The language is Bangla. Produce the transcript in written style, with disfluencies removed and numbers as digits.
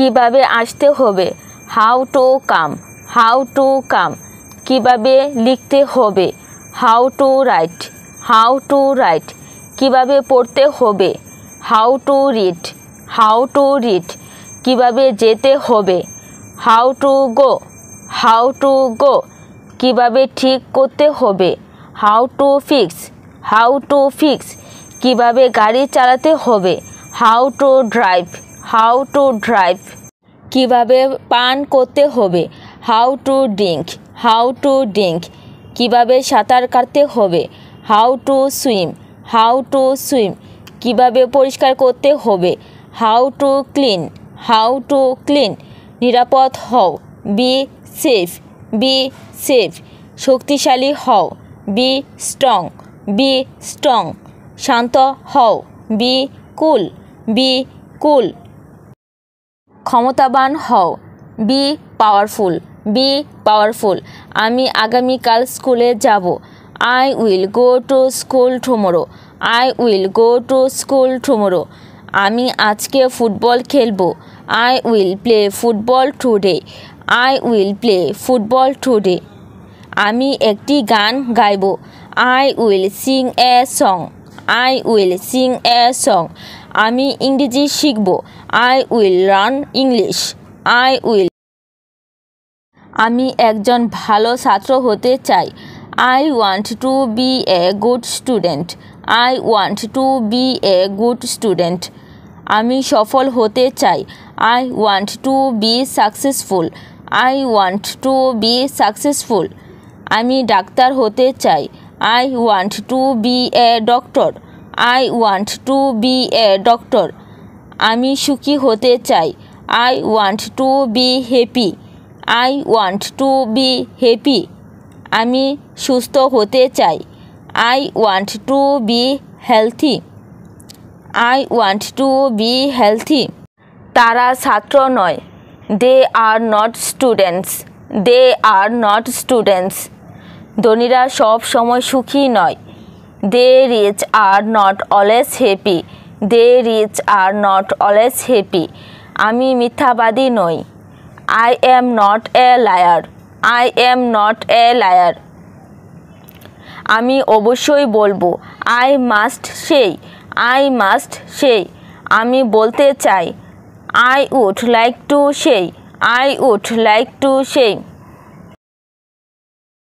কিভাবে আসতে হবে, how to come, how to come. কিভাবে লিখতে হবে, how to write, how to write. কিভাবে পড়তে হবে, how to read, how to read. কিভাবে যেতে হবে, how to go, how to go. কিভাবে ঠিক করতে হবে, how to fix, how to fix. কিভাবে গাড়ি চালাতে হবে, how to drive, how to drive. কিভাবে পান করতে হবে, how to drink, how to drink. কিভাবে সাঁতার কাটতে হবে, how to swim, how to swim. কিভাবে পরিষ্কার করতে হবে, how to clean, how to clean. নিরাপদ হও, বি সেফ, বি সেফ। শক্তিশালী হও, বি স্ট্রং, বি স্ট্রং। শান্ত হও, বি কুল, বি কুল। ক্ষমতাবান হও, বি পাওয়ারফুল, বি পাওয়ারফুল। আমি আগামীকাল স্কুলে যাব, I will go to school tomorrow, I will go to school tomorrow. আমি আজকে ফুটবল খেলবো, I will play football today, I will play football today. আমি একটি গান গাইব, I will sing a song, I will sing a song. আমি ইংরেজি শিখব, I will learn English, I will. আমি একজন ভালো ছাত্র হতে চাই, I want to be a good student, I want to be a good student. আমি সফল হতে চাই, I want to be successful, I want to be successful. আমি ডাক্তার হতে চাই, I want to be a doctor, I want to be a doctor. আমি সুখী হতে চাই, I want to be happy, I want to be happy. আমি সুস্থ হতে চাই, I want to be healthy, I want to be healthy. তারা ছাত্র নয়, they are not students, they are not students. ধনীরা সব সময় সুখী নয়, they rich are not always happy, they rich are not always happy. আমি মিথ্যাবাদী নই, I am not a liar, I am not a liar. আমি অবশ্যই বলবো, I must say, I must say. আমি বলতে চাই, I would like to say, I would like to সেই।